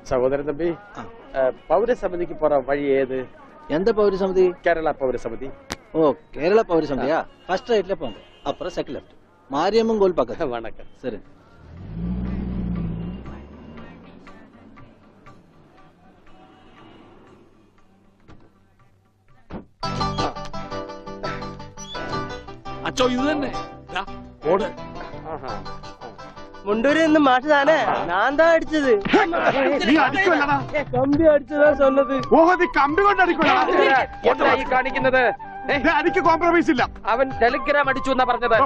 സഹോദരൻ തമ്പി, പൗരസമിതിക്ക് പോറ വഴി ഏത്? எந்த பௌரசமிதி? കേരള പൗരസമിതി. ஓ, கேரளா பௌரசமிதியா? ஃபர்ஸ்ட் ரைட்ல போங்க, அப்புறம் செகண்ட் லெஃப்ட், மாரியம்மன் கோயில் பக்கத்துல. வணக்கம். சரி. അച്ചോ ഇത് തന്നെ ഓട്. മുണ്ടൂരിൽ നിന്ന് മാഷ് താനേ? ഞാൻ താ അടിച്ചത്. കമ്പി അടിച്ചതാ சொன்னது. കമ്പി കൊണ്ട് കാണിക്കുന്നത്. എനിക്ക് കോംപ്രമൈസ് ഇല്ല. അവൻ ടെലിഗ്രാം അടിച്ചു എന്നാ പറഞ്ഞത്.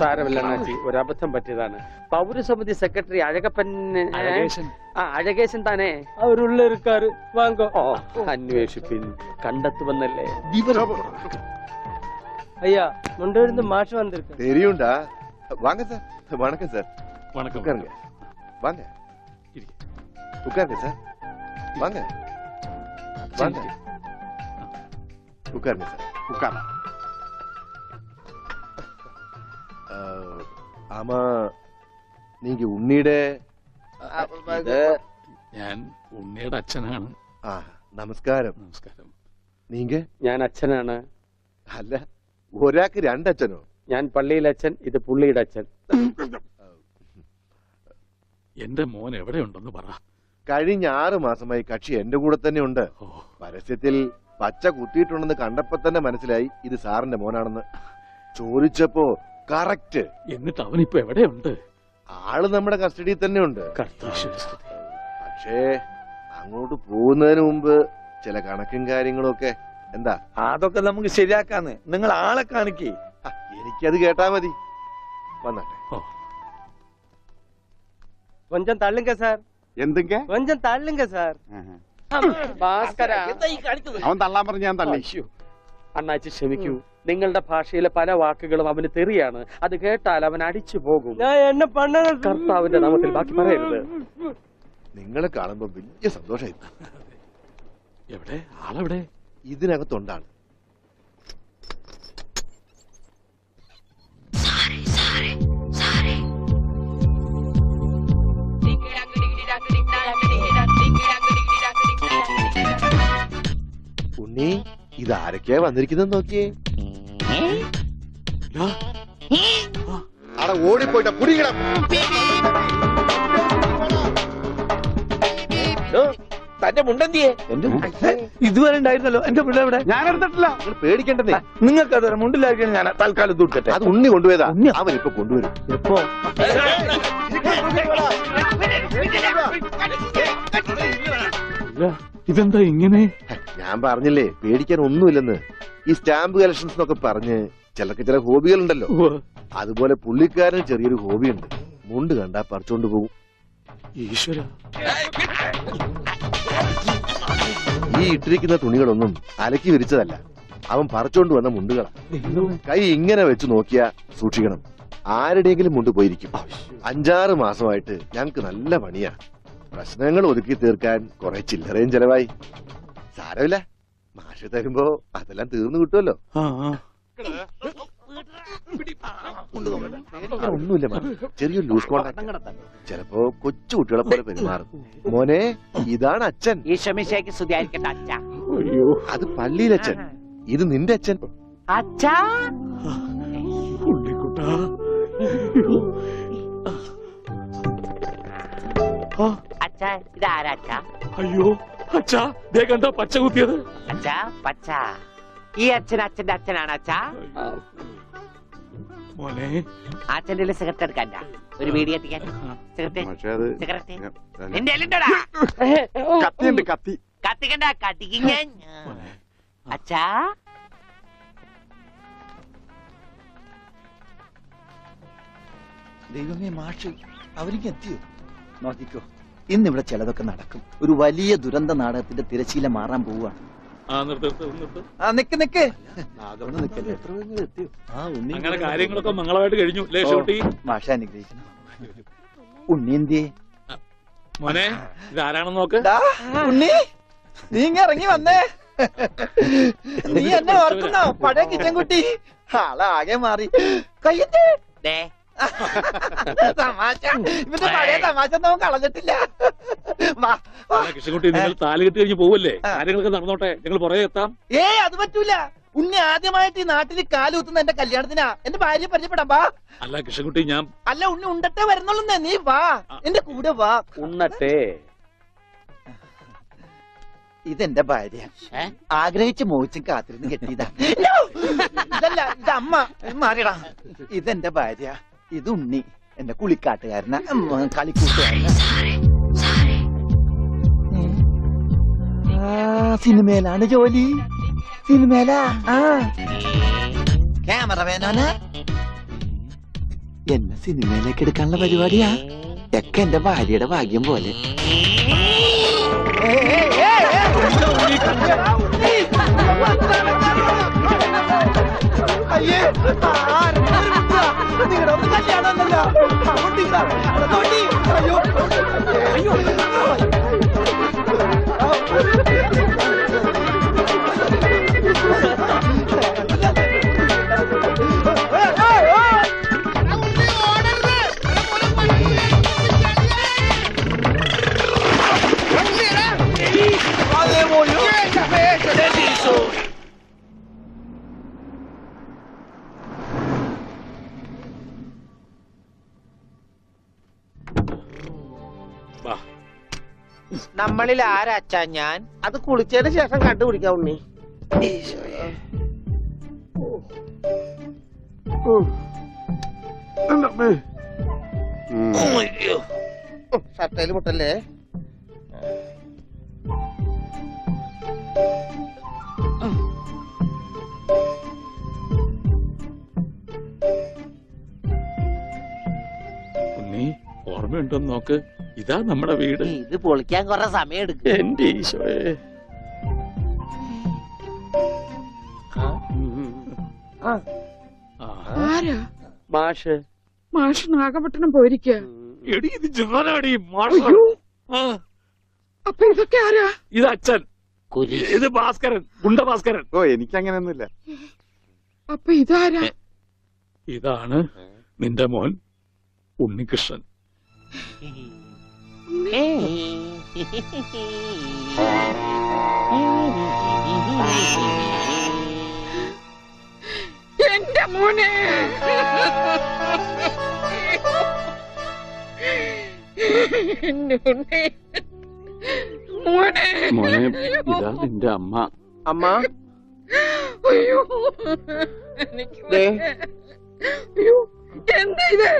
സാരമില്ല അണ്ണാച്ചി, ഒരു അബദ്ധം പറ്റിയതാണ്. പൗരസമിതി സെക്രട്ടറി അഴകപ്പൻ അഴകേശൻ താനേ? അവരുള്ള ഇരിക്കാറ്. വാങ്ങോ. അന്വേഷിപ്പിൻ, കണ്ടെത്തുമെന്നല്ലേ. ஐயா, முண்டூரில் இருந்து மாஷ் வந்திருக்கு. தெரியும்டா. வாங்க சார். வணக்கம் சார். வணக்கம். உட்காருங்க. வாங்க. உட்காருங்க சார். வாங்க. வாங்க. உட்காருங்க சார். உட்கார. ஆமா, நீங்க ഉണ്ണിയുടെ ഞാൻ ഉണ്ണിയുടെ അച്ഛനാണ്. നമസ്കാരം. നമസ്കാരം. നീങ്ക? ഞാൻ അച്ഛനാണ്. അല്ല, ഒരാൾക്ക് രണ്ടച്ഛനോ? ഞാൻ പള്ളിയിലെ അച്ഛൻ, ഇത് പുള്ളിയുടെ അച്ഛൻ. എന്റെ മോൻ എവിടെയുണ്ടെന്ന് പറ. കഴിഞ്ഞ 6 മാസമായി കക്ഷി എന്റെ കൂടെ തന്നെ ഉണ്ട്. പരസ്യത്തിൽ പച്ച കുത്തിയിട്ടുണ്ടെന്ന് കണ്ടപ്പോ തന്നെ മനസ്സിലായി ഇത് സാറിന്റെ മോനാണെന്ന്. ചോദിച്ചപ്പോ കറക്റ്റ്. എന്നിട്ട് അവനിപ്പോ എവിടെയുണ്ട്? ആള് നമ്മുടെ കസ്റ്റഡിയിൽ തന്നെ ഉണ്ട്. പക്ഷേ അങ്ങോട്ട് പോകുന്നതിന് മുമ്പ് ചില കണക്കും കാര്യങ്ങളും ഒക്കെ. എന്താ? അതൊക്കെ നമുക്ക് ശരിയാക്കാന്ന്. നിങ്ങൾ ആളെ കാണിക്കേ. എനിക്കത് കേട്ടാ മതി. വന്നാട്ടെ. கொஞ்சம் தள்ளுங்க சார். എന്തൊക്കെ? கொஞ்சம் தள்ளுங்க சார். ഭാസ്കര, അവൻ തള്ളാൻ പറഞ്ഞ ഞാൻ തള്ളി. അണ്ണാച്ചി ക്ഷമിക്കൂ. നിങ്ങളുടെ ഭാഷയിലെ പല വാക്കുകളും അവന് തെറിയാണ്. അത് കേട്ടാൽ അവൻ അടിച്ചു പോകും. நான் என்ன பண்ணணும்? കർത്താവിന്റെ നാമത്തിൽ ബാക്കി പറയരുത്. നിങ്ങളെ കാണുമ്പോ വലിയ സന്തോഷമായി. എവിടെ ആളെവിടെ? ഇതിനകത്തുണ്ടാണ്. ഉണ്ണി, ഇതാരൊക്കെയാ വന്നിരിക്കുന്നത് നോക്കിയേ. അവിടെ ഓടിപ്പോയിട്ട കുടിക്കണം. തന്റെ മുണ്ടെന്തിയെ? ഇതുവരെ ഉണ്ടായിരുന്നല്ലോ. എന്റെ മുണ്ട എവിടെ? ഞാൻ എടുത്തിട്ടില്ല. പേടിക്കണ്ടേ. നിങ്ങൾക്ക് അത് മുണ്ടില്ലായിരിക്കും. ഞാൻ തൽക്കാലം തൂക്കട്ടെ. അത് ഉണ്ണി കൊണ്ടുപോയതാ. അവൻ ഇപ്പൊ കൊണ്ടുവരും. എപ്പോ? ഇതെന്താ ഇങ്ങനെ? ഞാൻ പറഞ്ഞില്ലേ പേടിക്കാൻ ഒന്നുമില്ലെന്ന്. ഈ സ്റ്റാമ്പ് കളക്ഷൻസ് എന്നൊക്കെ പറഞ്ഞ് ചിലർക്ക് ചില ഹോബികളുണ്ടല്ലോ. അതുപോലെ പുള്ളിക്കാരന് ചെറിയൊരു ഹോബിയുണ്ട്. മുണ്ട് കണ്ടാ പറിച്ചോണ്ട് പോകും. ഈശ്വര, ഈ ഇട്ടിരിക്കുന്ന തുണികളൊന്നും അലക്കി വിരിച്ചതല്ല. അവൻ പറിച്ചോണ്ട് വന്ന മുണ്ടുകളാ. കൈ ഇങ്ങനെ വെച്ച് നോക്കിയാ സൂക്ഷിക്കണം, ആരുടെയെങ്കിലും മുണ്ട് പോയിരിക്കും. 5-6 മാസമായിട്ട് ഞങ്ങക്ക് നല്ല പണിയാ. പ്രശ്നങ്ങൾ ഒതുക്കി തീർക്കാൻ കുറെ ചില്ലറയും ചെലവായി. സാരമില്ല, മാഷ് തരുമ്പോ അതെല്ലാം തീർന്നു കിട്ടുമല്ലോ. ഒന്നുമില്ല, ചെറിയൊരു ലൂസ് കോണ്ടാക്ട്. ചിലപ്പോ കൊച്ചു കുട്ടികളെ പോലെ പെരുമാറും. മോനെ, ഇതാണ് അച്ഛൻ. അത് പള്ളിയിലച്ഛൻ. ഇത് നിന്റെ അച്ഛൻ. അയ്യോ അച്ഛാ, ദേ കണ്ടോ പച്ച കുത്തിയത്? അച്ഛാ പച്ച. ഈ അച്ഛൻ അച്ഛന്റെ അച്ഛനാണ് അച്ഛാ. മോനെ, അച്ഛന്റെ സിഗരറ്റ് എടുക്കാൻ ഒരു വീടി കത്തിക്കാൻ. സിഗരറ്റ് നിന്റെ എല്ലുണ്ടോടാ? കത്തിയുണ്ട്, കത്തി. കത്തിക്കണ്ട, കത്തിക്കും ഞാൻ. അച്ഛാ, ദൈവമേ, മാഷ് അവർക്ക് എത്തിയോ? നോക്കിക്കോ, ഇന്നിവിടെ ചിലതൊക്കെ നടക്കും. ഒരു വലിയ ദുരന്ത നാടകത്തിന്റെ തിരശീല മാറാൻ പോവുകയാണ്. അങ്ങനെ കാര്യങ്ങളൊക്കെ മംഗളമായിട്ട് കഴിഞ്ഞു. മാഷ അനുഗ്രഹിക്കണം. ഉണ്ണി എന്തിയെ? മോനെ, ഇതാരാണെന്ന് നോക്ക്. ഉണ്ണി, നീ ഇറങ്ങി വന്നേ. നീ എന്നെ ഓർക്കുന്നോ? പഴയ കിച്ചൻകുട്ടി. ആളാകെ മാറി. കയ്യത്തെ തമാശ ഇവന്റെ പഴയ തമാശ ഒന്നും കളഞ്ഞിട്ടില്ല. വാ, വാ. അല്ല, കൃഷ്ണൻകുട്ടി നിങ്ങൾ താലി കെട്ടി കഴിഞ്ഞ് പോവല്ലേ? കാര്യങ്ങളൊക്കെ നടന്നോട്ടെ, ഞങ്ങൾ പുറകെ എത്താം. അത് പറ്റൂല. ഉണ്ണി ആദ്യമായിട്ട് ഈ നാട്ടിൽ കാലുകുത്തുന്ന എന്റെ കല്യാണത്തിനാ. എന്റെ ഭാര്യ പരിചയപ്പെടാം. വാ. അല്ല കൃഷ്ണൻകുട്ടി, ഞാൻ അല്ല ഉണ്ണി ഉണ്ടട്ടെ വരുന്നുള്ളൂ. നീ വാ, എന്റെ കൂടെ വാ. ഉണ്ണട്ടെ. ഇതെന്റെ ഭാര്യ. ആഗ്രഹിച്ച് മോഹിച്ചും കാത്തിരുന്ന് കെട്ടിയതാ. ഇതല്ല, ഇത് അമ്മ. മാറിയടാ. ഇതെന്റെ ഭാര്യ. ഇത് ഉണ്ണി, എന്റെ കുളിക്കാട്ടുകാരനാ, കളിക്കൂട്ടുകാരനാ. സിനിമയിലാണ് ജോലി. സിനിമയിലാ. ക്യാമറമാനാണ്. എന്നെ സിനിമയിലേക്ക് എടുക്കാനുള്ള പരിപാടിയാ. ഒക്കെ എന്റെ ഭാര്യയുടെ ഭാഗ്യം പോലെ. അയ്യേ, നിങ്ങളുടെ ഒന്നും കല്യാണമല്ലോ. അയ്യോ, അയ്യോ. നമ്മളിൽ ആരാച്ചാ ഞാൻ? അത് കുളിച്ചതിന് ശേഷം കണ്ടുപിടിക്കാം ഉണ്ണി. ഷർട്ടയില് മുട്ടല്ലേ? ഉണ്ണി, ഓർമ്മയുണ്ടോന്ന് നോക്ക്. ഇതാ നമ്മുടെ വീട്. ഇത് പൊളിക്കാൻ കുറെ സമയം എടുക്കും. എന്റെ ഈശോയെ. ആരാ? മാഷ്. മാഷ് നാഗപട്ടണം പോയിരിക്ക. എടി, ഇത് ഞാനാടി മാഷ്. അപ്പൊ ഇതൊക്കെ ആരാ? ഇത് അച്ഛൻ. ഇത് ഭാസ്കരൻ, ഗുണ്ട ഭാസ്കരൻ. ഓ എനിക്കങ്ങനെയൊന്നുമില്ല. അപ്പൊ ഇതാരാ? ഇതാണ് നിന്റെ മോൻ ഉണ്ണികൃഷ്ണൻ. എന്റെ മോനെ. മോനെ, മോനെ, ഇതാ നിന്റെ അമ്മ. അമ്മ, അയ്യോ, എനിക്ക് അയ്യോ, എന്താ ഇത്?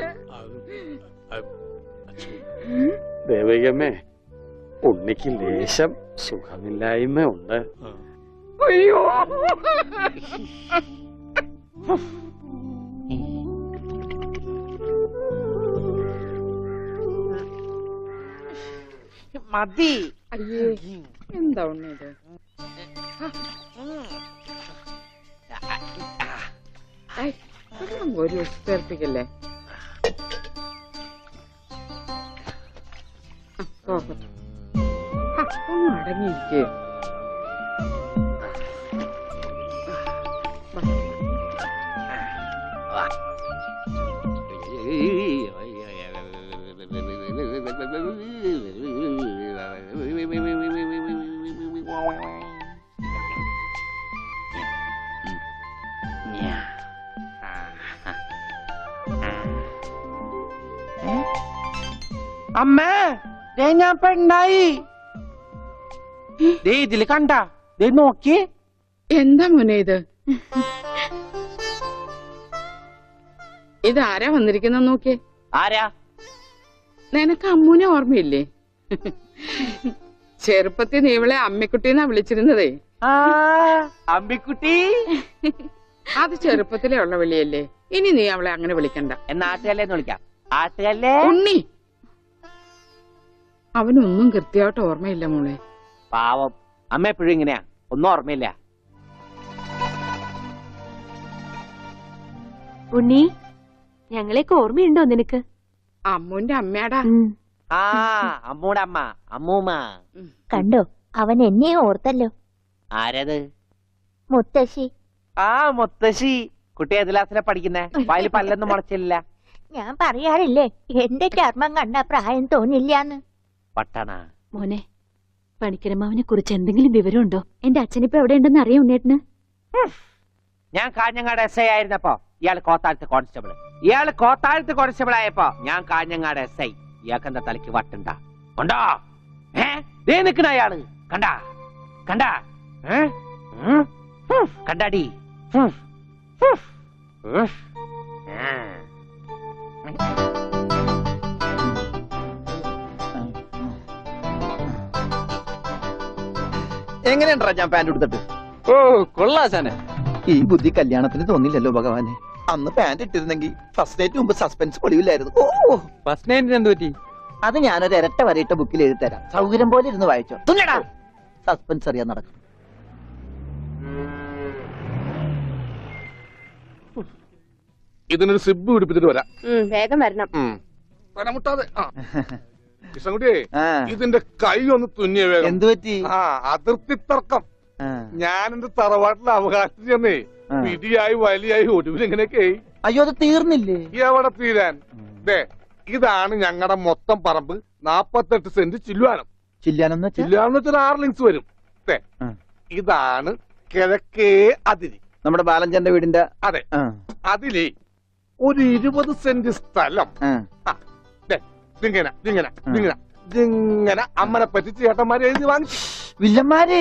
ദേവികമ്മേ, ഉണ്ണിക്ക് ലേശം സുഖമില്ലായ്മ ഉണ്ട്. അയ്യോ, മതി. അയ്യേ, എന്താ ഉണ്ണി ഇത്? ഒരു തീർപ്പിക്കല്ലേ. ഒന്ന് അടങ്ങിയിരിക്കേ. അമ്മേ, ഞാൻ പെണ്ണായി. ഇതില് കണ്ട നോക്കി. എന്താ മോനെ ഇത്? ഇതാരാ വന്നിരിക്കുന്ന നോക്കിയേ. ആരാ? നിനക്ക് അമ്മൂനെ ഓർമ്മയില്ലേ? ചെറുപ്പത്തിൽ നീ ഇവളെ അമ്മിക്കുട്ടിന്നാ വിളിച്ചിരുന്നതേ. അമ്മിക്കുട്ടി. അത് ചെറുപ്പത്തിലേ ഉള്ള വിളിയല്ലേ. ഇനി നീ അവളെ അങ്ങനെ വിളിക്കണ്ട. എന്നാ ആട്ടുകല്ലേന്ന് വിളിക്കാം. ആട്ടുകല്ലേ. ഉണ്ണി, അവനൊന്നും കൃത്യമായിട്ട് ഓർമ്മയില്ല മോളെ. പാവം അമ്മ എപ്പോഴും ഇങ്ങനെയാ, ഒന്നും ഓർമ്മയില്ല. ഉണ്ണി, ഞങ്ങളെയൊക്കെ ഓർമ്മയുണ്ടോ നിനക്ക്? അമ്മൂന്റെ അമ്മയാടാ. ആ, അമ്മൂടെ അമ്മ, അമ്മൂമ്മ. കണ്ടോ, അവൻ എന്നെ ഓർത്തല്ലോ. ആരത്? മുത്തശ്ശി. ആ, മുത്തശ്ശി. കുട്ടി ഏത് ക്ലാസ്സിലാ പഠിക്കുന്നേ? വായിൽ പല്ലൊന്നും മുളച്ചില്ല. ഞാൻ പറയാറില്ലേ എന്റെ ചർമ്മം കണ്ട പ്രായം തോന്നില്ലാന്ന്. പട്ടണ മോനെ, പണിക്കരമാവിനെ കുറിച്ച് എന്തെങ്കിലും വിവരമുണ്ടോ? എന്റെ അച്ഛനിപ്പോ എവിടെ ഉണ്ടെന്ന് അറിയാം ഉണ്ണേട്ടന്? ഞാൻ കാഞ്ഞങ്ങാട് SI ആയിരുന്നപ്പോ ഇയാള് കോത്താഴത്ത് കോൺസ്റ്റബിൾ. ഇയാള് കോത്താഴത്ത് കോൺസ്റ്റബിൾ ആയപ്പോ ഞാൻ കാഞ്ഞങ്ങാട് SI. ഇയാൾക്ക് എന്താ തലയ്ക്ക് വട്ടുണ്ടാ? ഉണ്ടോ? ദേ നിക്കണ അയാള് കണ്ടാ കണ്ടാ? കണ്ടാടി? എങ്ങനെയുണ്ടാ ഞാൻ പാന്റ് എടുത്തിട്ട്? ഓ കൊള്ളാശാനെ. ഈ ബുദ്ധി കല്യാണത്തിന് തോന്നില്ലല്ലോ ഭഗവാനെ. അന്ന് പാന്റ് ഇട്ടിരുന്നെങ്കിൽ ഫസ്റ്റ് നൈറ്റ് മുമ്പ് സസ്പെൻസ് പൊളിയില്ലായിരുന്നു. ഓ, ഫസ്റ്റ് നൈറ്റിന് എന്ത് പറ്റി? അത് ഞാനൊരു ഇരട്ട വരയിട്ട ബുക്കിൽ എഴുതി തരാം. സൗകര്യം പോലെ ഇരുന്ന് വായിച്ചോ. തുന്നടാ, സസ്പെൻസ് അറിയാൻ നടക്കും. ഇതിനൊരു സിബ് പിടിപ്പിച്ചിട്ട് വരാം. വേഗം വരണം. പനമുട്ടാതെ. കൃഷ്ണൻകുട്ടിയെ, ആ, ഇതിന്റെ കൈ ഒന്ന് തുന്നിയ വേഗം. എന്തു പറ്റി? അതിർത്തി തർക്കം. ആ. ഞാൻ എന്റെ തറവാട്ടിലെ അവകാശം ചെന്നേ ആ. പിടിയായി വലിയായി ഒടുവിൽ എങ്ങനെയൊക്കെ അയ്യോ, അത് തീർന്നില്ലേ? എവിടെ തീരാൻ? ദേ, ഇതാണ് ഞങ്ങളുടെ മൊത്തം പറമ്പ്. 48 സെന്റ് ചില്ലുവാനം. ചില്ലാനെന്ന് വെച്ചാ ചില്ലുവാനം വെച്ചാൽ 6 ലിങ്സ് വരും. ദേ, ആ. ഇതാണ് കിഴക്കേ അതിരി. നമ്മുടെ ബാലഞ്ചന്റെ വീടിന്റെ. അതെ, ആ, അതിലേ ഒരു 20 സെന്റ് സ്ഥലം. ആ. ഇങ്ങനെ ഇങ്ങനെ ഇങ്ങനെ ഇങ്ങനെ അമ്മനെ പറ്റി ചേട്ടന്മാരെ എഴുതി വാങ്ങിച്ചു. വില്ലന്മാരെ.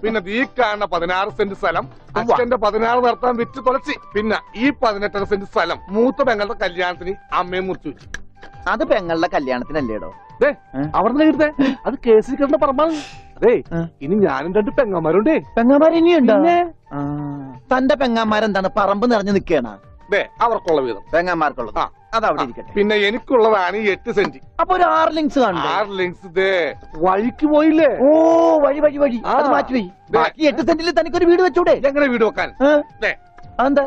പിന്നെ ഈ കാണുന്ന 16 സെന്റ് സ്ഥലം അച്ഛന്റെ 16 നടത്താൻ വിറ്റ് തുളച്ചി. പിന്നെ ഈ 18 സെന്റ് സ്ഥലം മൂത്ത പെങ്ങളുടെ കല്യാണത്തിന് അമ്മയെ മുറിച്ചു വെച്ചു. അത് പെങ്ങളുടെ കല്യാണത്തിനല്ലേടോ? അവിടെ എഴുതേ അത് കേസിൽ കിടന്ന പറമ്പാണ്. അതെ, ഇനി ഞാനും 2 പെങ്ങന്മാരുണ്ടേ. പെങ്ങന്മാർ ഇനിയുണ്ടോ? തന്റെ പെങ്ങന്മാരെന്താണ് പറമ്പ് നിറഞ്ഞു നിൽക്കണ? അവർക്കുള്ള വീതം പെങ്ങന്മാർക്കുള്ളത് അതവിടെ ഇരിക്കട്ടെ. പിന്നെ എനിക്കുള്ളതാണ് ഈ 8 സെന്റ്. അപ്പൊ ഒരു 6 ലിങ്സ് കാണും. 6 ലിങ്സ് വഴിക്ക് പോയില്ലേ? ഓ, വഴി വഴി വഴി. അത് മാറ്റിപ്പോയി. ബാക്കി 8 സെന്റിൽ തനിക്കൊരു വീട് വെച്ചൂടെ? എങ്ങനെ വീട് വെക്കാൻ? എന്താ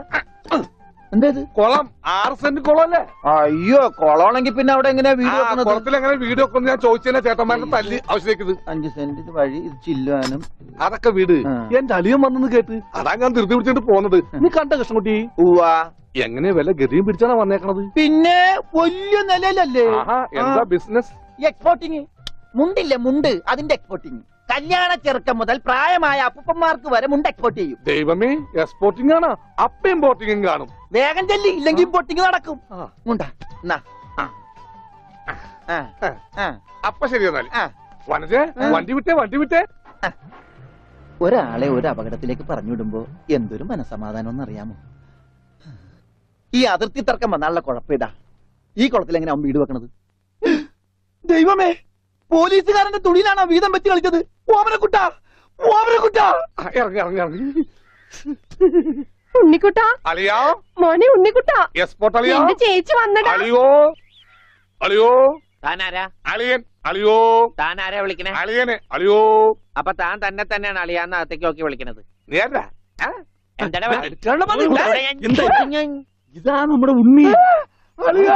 എന്തേത്? കുളം 6 സെന്റ് കുളമല്ലേ? അയ്യോ, കുളമാണെങ്കിൽ പിന്നെ അവിടെ എങ്ങനെയാ വീട് വെക്കുന്നത്? കുളത്തിൽ എങ്ങനെ വീട് വെക്കുന്നത് ഞാൻ ചോദിച്ചതിനെ ചേട്ടന്മാരുടെ തല്ലി ആവശ്യത്തേക്ക്. 5 സെന്റ് വഴി ഇത് ചില്ലുവാനും. അതൊക്കെ വീട് എന്റെ അളിയൻ വന്നെന്ന് കേട്ട് അതാ ഞാൻ ധൃതി പിടിച്ചിട്ട് പോന്നത്. നീ കണ്ട കൃഷ്ണൻകുട്ടി? ഉവ്വാ. എങ്ങനെ വില ഗതിയും പിടിച്ചാണ് വന്നേക്കണത്? പിന്നെ വലിയ നിലയിലല്ലേ? എന്താ ബിസിനസ്? എക്സ്പോർട്ടിങ്. മുണ്ടില്ലേ, മുണ്ട്, അതിന്റെ എക്സ്പോർട്ടിങ്. കല്യാണ ചെറുക്കം മുതൽ പ്രായമായ അപ്പൂപ്പന്മാർക്ക് വരെ മുണ്ട് എക്സ്പോർട്ട് ചെയ്യും. ദൈവമേ, എക്സ്പോർട്ടിംഗ് ആണ്. അപ്പ ഇമ്പോർട്ടിംഗും കാണും. വേഗം ചെല്ലി, ഇല്ലെങ്കിൽ ഇമ്പോർട്ടിംഗ് നടക്കും. മുണ്ടാ. അപ്പൊ ശരി എന്നാല് വനജേ, വണ്ടി വിട്ടേ വണ്ടി വിട്ടേ. ഒരാളെ ഒരു അപകടത്തിലേക്ക് പറഞ്ഞുവിടുമ്പോ എന്തൊരു മനസമാധാനം എന്നറിയാമോ? ഈ അതിർത്തി തർക്കം വന്നാലുള്ള കുഴപ്പമിതാ. ഈ കുളത്തിൽ എങ്ങനെ അവൻ വീട് വെക്കണത്? ദൈവമേ, പോലീസുകാരന്റെ തുണിയിലാണോ വീതം വെച്ച് കളിച്ചത്? ഓമനക്കുട്ടാ, ഓമനക്കുട്ടാ. ഇറങ്ങി ഇറങ്ങി ഇറങ്ങി. ഉണ്ണിക്കുട്ടാ, അളിയാ, മോനെ ഉണ്ണിക്കുട്ടാ, എക്സ്പോർട്ട് അളിയാ. ചേച്ചി വന്നടാ. അളിയോ അളിയോ. താനാരാ? അളിയൻ. അളിയോ. താനാരാ വിളിക്കണേ? അളിയനെ. അളിയോ. അപ്പൊ താൻ തന്നെ തന്നെയാണ് അളിയാന്ന് അകത്തേക്ക് നോക്കി വിളിക്കണത്? നേരാ. ഇതാ നമ്മുടെ ഉണ്ണി. അളിയാ,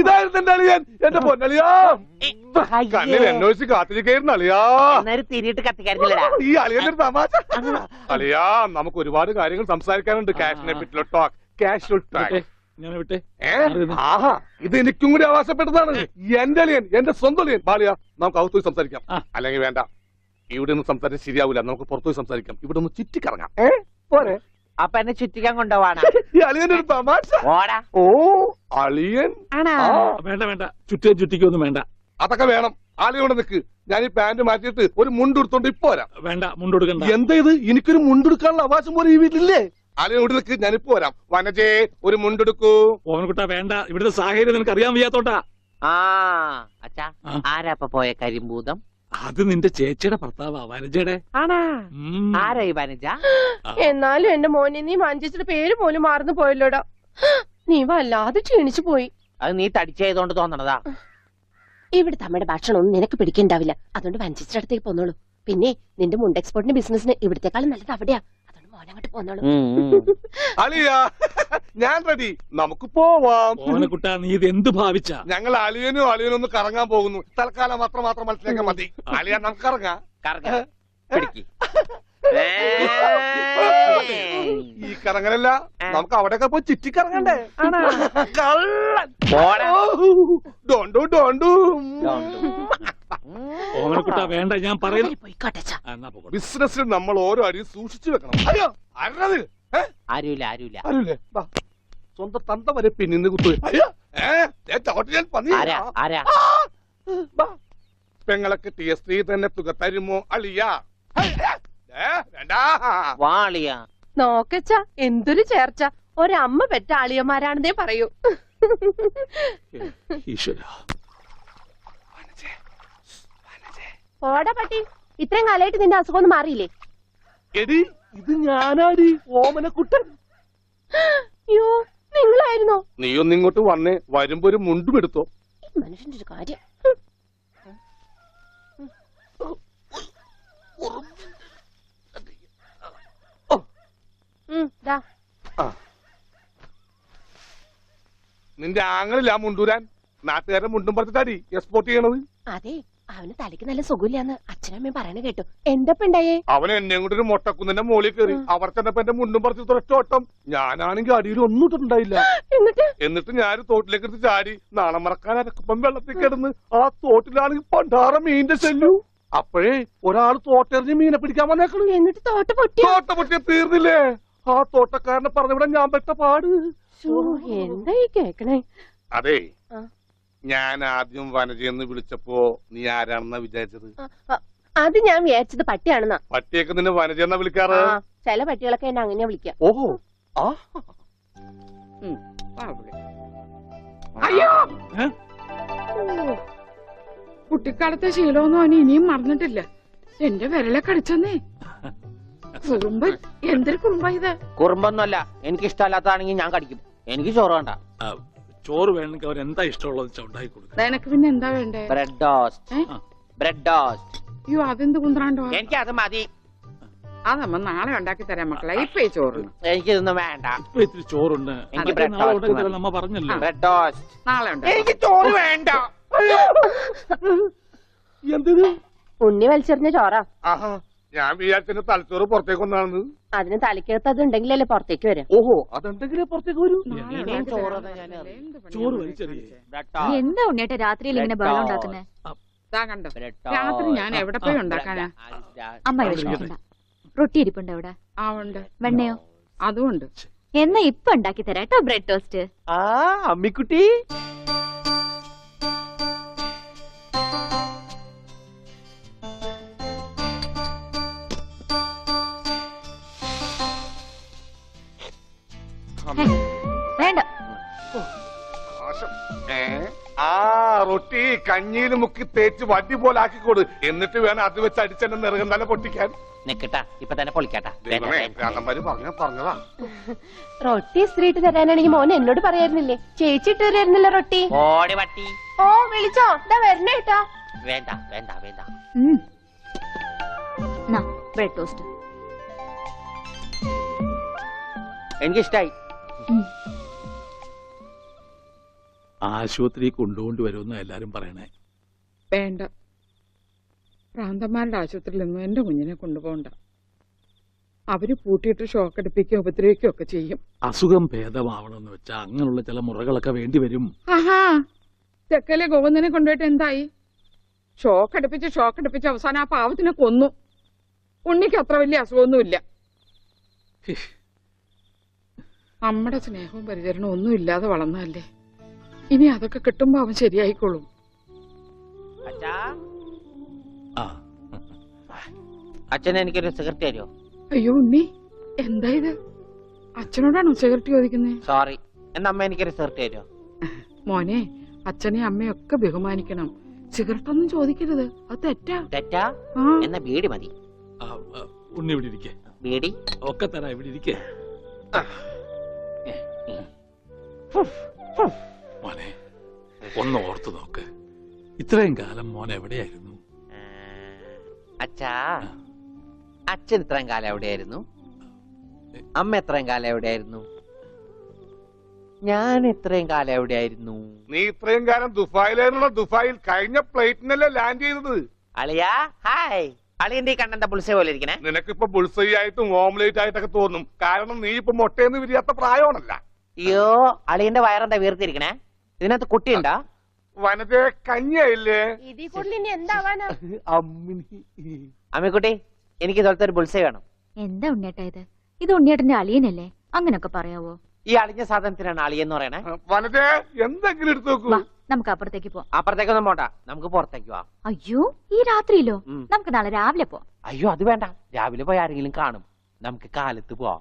ഇതായിരുന്നു എന്റെ അളിയൻ. എന്റെ പൊന്നളിയാ, കണ്ണിൽ അന്വേഷിച്ച് കാത്തിരിക്കായിരുന്നു അളിയാ. തിരിയിട്ട് കത്തിക്കാരില്ലടാ ഈ അളിയന്റെ ഒരു തമാശ. അളിയാ, നമുക്ക് ഒരുപാട് കാര്യങ്ങൾ സംസാരിക്കാനുണ്ട്. കാഷിനെ പറ്റിയുള്ള ടോക്ക്, കാഷ്വൽ ടോക്ക്. ആഹാ, ഇത് എനിക്കും കൂടി അവകാശപ്പെട്ടതാണ്. എന്റെ അളിയൻ, എന്റെ സ്വന്തം അളിയൻ. ബാലിയാ, നമുക്ക് അകത്ത് പോയി സംസാരിക്കാം. അല്ലെങ്കിൽ വേണ്ട, ഇവിടെ നിന്ന് സംസാരിച്ചാൽ ശരിയാവില്ല. നമുക്ക് പുറത്തുപോയി സംസാരിക്കാം. ഇവിടെ ഒന്ന് ചുറ്റിക്കറങ്ങാം. പോരെ? അപ്പൊ എന്നെ ചുറ്റിക്കാൻ കൊണ്ടുപോവാണ്. ഈ അളിയന്റെ ഒരു തമാശ. ഓടാ. ഓ, അളിയൻ. വേണ്ട വേണ്ട, ചുറ്റിക്കൊന്നും വേണ്ട. അതൊക്കെ വേണം. ആളിയോടെ നിക്ക്. ഞാൻ ഈ പാന്റ് മാറ്റിയിട്ട് ഒരു മുണ്ടെടുത്തോണ്ട് ഇപ്പൊ വരാം. വേണ്ട, മുണ്ടെടുക്കണ്ട. എന്താ ഇത്? എനിക്കൊരു മുണ്ടെടുക്കാനുള്ള അവകാശം പോലെ ഈ വീട്ടിലില്ലേ? ആളിയോട് നിക്ക്, ഞാനിപ്പോ വരാം. വനജേ, ഒരു മുണ്ടെടുക്കൂ. ഓമനക്കുട്ടാ വേണ്ട, ഇവിടുത്തെ സാഹചര്യം നിനക്ക് അറിയാൻ വയ്യാത്തോട്ടാ. അച്ഛാ, ആരാ ഇപ്പൊ പോയ കരിമ്പൂതം? അത് നിന്റെ ചേച്ചിയുടെ ഭർത്താവാ, വനജയുടെ. ആരാ ഈ വനജ? എന്നാലും എന്റെ മോനെ നീ മഞ്ചേച്ചിയുടെ പേര് പോലും മറന്നു പോയല്ലോടാ. നീ വല്ലാതെ ക്ഷീണിച്ചു പോയി. അത് നീ തടിച്ചതുകൊണ്ട് തോന്നണതാ. ഇവിടുത്തെ അമ്മയുടെ ഭക്ഷണം ഒന്നും നിനക്ക് പിടിക്കണ്ടാവില്ല. അതുകൊണ്ട് വഞ്ചേച്ചിയുടെ അടുത്തേക്ക് പോന്നോളൂ. പിന്നെ നിന്റെ മുണ്ട് എക്സ്പോർട്ടിന്റെ ബിസിനസിന് ഇവിടത്തെക്കാളും നല്ലത് അവിടെയാ. അതുകൊണ്ട് മോനങ്ങോട്ട് പോന്നോളൂ. അളിയാ, ഞാൻ റെഡി. നമുക്ക് പോവാം. ഓമനക്കുട്ടാ, നീ ഇത് എന്ത് ഭാവിച്ചാ? ഞങ്ങൾ അളിയനും അളിയനും ഒന്ന് കറങ്ങാൻ പോകുന്നു. തൽക്കാലം മാത്രം മനസ്സിലാക്കാൻ മതി. അളിയാ, നമുക്ക് ഇറങ്ങാം. ഈ കറങ്ങലല്ല, നമുക്ക് അവിടെയൊക്കെ പോയി ചുറ്റിക്കറങ്ങണ്ടേ? കള്ളൻ. ഡോണ്ടു ഓമനക്കുട്ടാ വേണ്ട, ഞാൻ പറയുന്നു. പോയിക്കോട്ടെ ബിസിനസ്സിൽ നമ്മൾ ഓരോ അടിയും സൂക്ഷിച്ചു വെക്കണം. അയ്യോ ആരത്? ആരുമില്ല ആരുല്ലേ? സ്വന്തം തന്ത വരെ പിന്നിന്ന് കുത്തു. അയ്യോ ഞാൻ പന്നി. ആരാ പെങ്ങളൊക്കെ TS3 തന്നെ തുക തരുമോ അളിയ? വാളിയാ നോക്കച്ച എന്തൊരു ചേർച്ച. ഒരമ്മ പെറ്റ ആളിയന്മാരാണെന്നേ പറയൂ. ഈശ്വരാ, ഓടാ പട്ടി, ഇത്രയും കാലമായിട്ട് നിന്റെ അസുഖം ഒന്നും മാറിയില്ലേ? എടി ഇത് ഞാനാടി, ഓമനക്കുട്ടൻ. അയ്യോ നിങ്ങളായിരുന്നോ? നീ ഒന്നിങ്ങോട്ട് വന്നേ, വരുമ്പോ ഒരു മുണ്ടും എടുത്തോ. ഈ മനുഷ്യന്റെ ഒരു കാര്യം. ദാ. നിന്റെ ആങ്ങളില്ല മുണ്ടൂരാൻ. നാട്ടുകാരെ മുണ്ടും പറഞ്ഞിട്ടാടി എക്സ്പോർട്ട് ചെയ്യണത്. അതെ, അവന് തലയ്ക്ക് നല്ല സുഖമില്ലാന്ന് അച്ഛനമ്മയും പറയണ കേട്ടു. എന്തപ്പ ഉണ്ടായേ? അവൻ എന്നെ കൊണ്ട് ഒരു മൊട്ടക്കുന്നിന്റെ മോളിൽ കയറി. അവർ ചെന്നപ്പോ എന്റെ മുണ്ടും പറിച്ച് ഒറ്റോട്ടം. ഞാനാണെങ്കിൽ അടിയിൽ ഒന്നും ഇട്ടിട്ടുണ്ടായില്ല. എന്നിട്ട് ഞാൻ തോട്ടിലേക്ക് എടുത്ത് ചാടി. നാണം മറക്കാൻ അരക്കപ്പം വെള്ളത്തിൽ കിടന്ന് ആ തോട്ടിലാണെങ്കിൽ പണ്ടാറ മീനിന്റെ ചെല്ലു. അപ്പോഴേ ഒരാൾ തോട്ടെറിഞ്ഞ് മീനെ പിടിക്കാൻ വന്നേക്കണു. എന്നിട്ട് തോട്ട പൊട്ടിയ തീർന്നില്ലേ? ആ തോട്ടക്കാരനെ പറഞ്ഞവിടെ ഞാൻ പെട്ട പാട്. എന്തായി കേക്കണേ? അതെ, ഞാൻ ആദ്യം വനജയെന്ന് വിളിച്ചപ്പോ നീ ആരാണെന്നാ വിചാരിച്ചത്? അത് ഞാൻ വിചാരിച്ചത് പട്ടിയാണെന്നാ. പട്ടിയൊക്കെ നിന്നെ വനജയെന്നാ വിളിക്കാറ്? ചില പട്ടികളൊക്കെ എന്നെ അങ്ങനെയാ വിളിക്കാം. ഓഹോ. അയ്യോ കുട്ടിക്കാലത്തെ ശീലമൊന്നും അവന് ഇനിയും മറന്നിട്ടില്ല. എന്റെ വിരലെ കടിച്ചെന്നേ. കുറുമ്പൻ, എന്തൊരു കുറുമ്പാ ഇത്? കുറുമ്പൊന്നുമല്ല, എനിക്ക് ഇഷ്ടമല്ലാത്തതാണെങ്കിൽ ഞാൻ കടിക്കും. എനിക്ക് ചോറ് വേണ്ട. ചോറ് വേണമെങ്കിൽ അവർ എന്താ ഇഷ്ടമുള്ളത് ഉണ്ടാക്കി കൊടുക്കും. നിനക്ക് പിന്നെ എന്താ വേണ്ടേ? Bread toast. അയ്യോ അതെന്ത് കുന്ത്രാണ്ടോ? എനിക്ക് അത് മതി. അതമ്മ നാളെ ഉണ്ടാക്കി തരാം മക്കളെ. ഇപ്പൊ ഈ ചോറ് എനിക്കിതൊന്നും വേണ്ട. ഇപ്പൊ ഇത്തിരി ചോറുണ്ട്. എനിക്ക് ബ്രെഡ് ടോസ്റ്റ്. നമ്മ പറഞ്ഞല്ലോ ബ്രെഡ് ടോസ്റ്റ് നാളെ ഉണ്ടാക്കി. എനിക്ക് ചോറ് വേണ്ട. എന്തിന്? ഉണ്ണി വലിച്ചെറിഞ്ഞ ചോറാ. ആഹാ, ഞാൻ വിചാരിച്ചെന്റെ തലച്ചോറ് പുറത്തേക്ക് ഒന്നാണെന്ന്. അതിന് തലയ്ക്കകത്ത് അത് ഉണ്ടെങ്കിലല്ലേ പുറത്തേക്ക് വരാം. ഓഹോ, അതെന്തെങ്കിലും പുറത്തേക്ക് വരൂ. ചോറ് വലിച്ചെറിയേ. എന്താ ഉണ്ണിയേട്ട രാത്രിയിൽ ഇങ്ങനെ ബഹളം ഉണ്ടാക്കുന്നേ? കണ്ടോ, രാത്രി ഞാൻ എവിടെ പോയി ഉണ്ടാക്കാനാ? അമ്മ വിഷമിക്കണ്ട. റൊട്ടി ഇരിപ്പുണ്ട് അവിടെ. ആ ഉണ്ട്. വെണ്ണയോ? അതും ഉണ്ട്. എന്നാ ഇപ്പൊ ഉണ്ടാക്കി തരാം കേട്ടോ ബ്രെഡ് ടോസ്റ്റ്. അമ്മിക്കുട്ടി, വേണ്ട. റൊട്ടി കഞ്ഞിയിൽ മുക്കി തേച്ച് വടി പോലെ ആക്കിക്കൊടു. എന്നിട്ട് വേണം അത് വെച്ച് അടിച്ചെന്നെ നിറകം തന്നെ പൊട്ടിക്കാൻ. നിക്കട്ടാ, ഇപ്പൊ തന്നെ പൊളിക്കാട്ടാ. പറഞ്ഞതാ. റൊട്ടി സ്ത്രീട്ട് തരാനാണെങ്കിൽ മോൻ എന്നോട് പറയായിരുന്നില്ലേ? ചേച്ചി ഇട്ട് തരായിരുന്നില്ല റൊട്ടി. ഓടി പട്ടി. ഓ വിളിച്ചോ, ഇതാ വരണേട്ടാ. വേണ്ട വേണ്ട വേണ്ട. ബ്രെഡ് ടോസ്റ്റ് എനിക്കിഷ്ടായി. ആശുപത്രി കൊണ്ടുകൊണ്ട് വരുമെന്ന് എല്ലാരും പറയണേ. വേണ്ട, പ്രാന്തന്മാരുടെ ആശുപത്രിയിലൊന്നും എന്റെ കുഞ്ഞിനെ കൊണ്ടുപോകണ്ട. അവര് പൂട്ടിയിട്ട് ഷോക്ക് അടിപ്പിക്കുകയോ ഉപദ്രവിക്കുകയോ ഒക്കെ ചെയ്യും. അസുഖം ഭേദമാവണമെന്ന് വെച്ചാൽ അങ്ങനെയുള്ള ചില മുറകളൊക്കെ വേണ്ടി വരും. ആഹാ, തെക്കലെ ഗോവിന്ദനെ കൊണ്ടുപോയിട്ട് എന്തായി? ഷോക്ക് അടുപ്പിച്ച് അവസാനം ആ പാവത്തിനെ കൊന്നു. ഉണ്ണിക്ക് അത്ര വലിയ അസുഖമൊന്നുമില്ല. നമ്മുടെ സ്നേഹവും പരിചരണവും ഒന്നും ഇല്ലാതെ വളർന്നതല്ലേ. ഇനി അതൊക്കെ കിട്ടുമ്പോ അവൻ ശരിയായിക്കോളും. അച്ഛൻ എനിക്കൊരു സിഗരറ്റ് തരുമോ? അയ്യോ ഉണ്ണി, എന്താ ഇത്? അച്ഛനോടാണോ സിഗരറ്റ് ചോദിക്കുന്നേ? സോറി. എന്നാ അമ്മ എനിക്കൊരു സിഗരറ്റ് തരുമോ? മോനെ, അച്ഛനെ അമ്മയൊക്കെ ബഹുമാനിക്കണം. സിഗരറ്റ് ഒന്നും ചോദിക്കരുത്, അത് തെറ്റാ. തെറ്റാ? എന്നാ ബീഡി മതി. ഉണ്ണി ഇവിടെ ഇരിക്കേ. ബീഡി ഒക്കെ തരാ, ഇവിടെ ഇരിക്കേ. മോനെ, ഒന്ന് ഓർത്തു നോക്ക്. ഇത്രയും കാലം മോൻ എവിടെയായിരുന്നു? അച്ഛാ, അച്ഛൻ ഇത്രയും കാലം എവിടെയായിരുന്നു? അമ്മ എത്രയും കാലം എവിടെയായിരുന്നു? ഞാൻ ഇത്രയും കാലം എവിടെയായിരുന്നു? നീ ഇത്രയും കാലം ദുബായിലായിരുന്നുള്ള. ദുബായിൽ കഴിഞ്ഞ പ്ലേറ്റിനല്ലേ ലാൻഡ് ചെയ്തത്. അളിയാ ഹായ്. അളിയന്റെ ഈ കണ്ണെന്താ പുളിസേ പോലെ ഇരിക്കണേ? നിനക്കിപ്പോ ബുൾസൈ ആയിട്ടും ഓംലേറ്റ് ആയിട്ടൊക്കെ തോന്നും. കാരണം നീ ഇപ്പൊ മുട്ടയെന്ന് വിരിയാത്ത പ്രായമാണല്ല. അയ്യോ, അളിയന്റെ വയറെന്താ വീർത്തിരിക്കണേ? ഇതിനകത്ത് കുട്ടിയുണ്ടാ? വനത്തെ കഞ്ഞിയായില്ലേ? ഇതിൽ കൂടുതൽ ഇനി എന്താവാനാ? അമ്മിക്കുട്ടി, എനിക്ക് ഇതുപോലത്തെ ഒരു ബുൾസൈ വേണം. എന്താ ഉണ്ണിയേട്ടാ ഇത്? ഇത് ഉണ്ണിയേട്ടന്റെ അളിയനല്ലേ? അങ്ങനൊക്കെ പറയാവോ? ഈ അളിഞ്ഞ സാധനത്തിനാണ് അളിയെന്ന് പറയണേ. വനത്തെ എന്തെങ്കിലും എടുത്തു നോക്കൂ. വാ, നമുക്ക് അപ്പുറത്തേക്ക് പോവാം. അപ്പുറത്തേക്കൊന്നും പോണ്ട, നമുക്ക് പുറത്തേക്ക് പോവാം. അയ്യോ, ഈ രാത്രിയിലോ? ഉം. നമുക്ക് നാളെ രാവിലെ പോവാം. അയ്യോ, അത് വേണ്ട. രാവിലെ പോയി ആരെങ്കിലും കാണും. നമുക്ക് കാലത്ത് പോവാം.